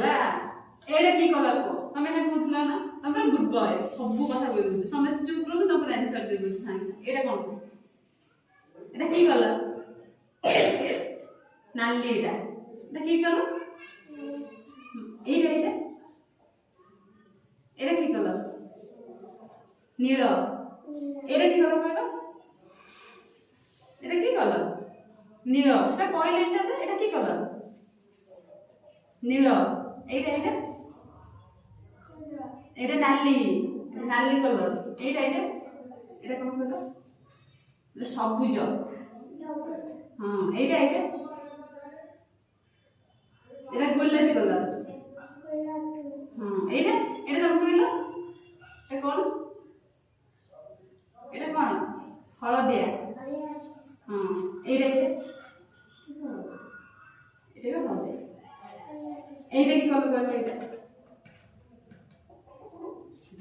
अलगा एटा की कलर को तमे हे कहथला ना तमे गुड बॉय सब कथा कहि दउछ समय चुप रहू न पर आंसर दे दउछ साइड एटा कोन एटा की कलर नाली एटा की कलर एटा एटा की कलर नील एटा की कलर कहलो एटा की कलर नील सेटा कहले हिसाब एटा की कलर नील एटा एटा नाली नाली कलर एटा कोन कलर सबुज हां एटा एटा गोलापी कलर हां एटा तम कहलो ए कोन एटा कोन हळदिया हां एटा हळदिया एटा की कलर कहलो एटा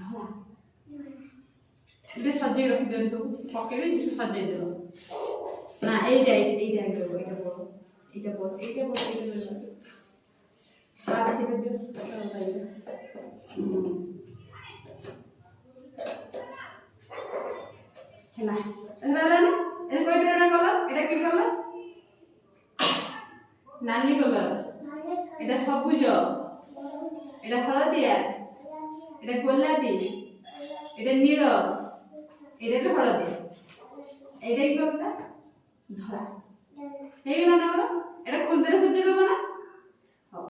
धला एटा सजे रखि दियो सब पके दे सजे देबो ना एटा बोल आप से कर दियो हैला रहला ना ए कोई बेटा कलर एटा की कलर नाली कलर एटा सबुज एटा हळदिया एटा गोलापी एटा नील एटा भी हळदिया एटा की कलर धला हे गेला ना एटा खुलते सजे देबो ना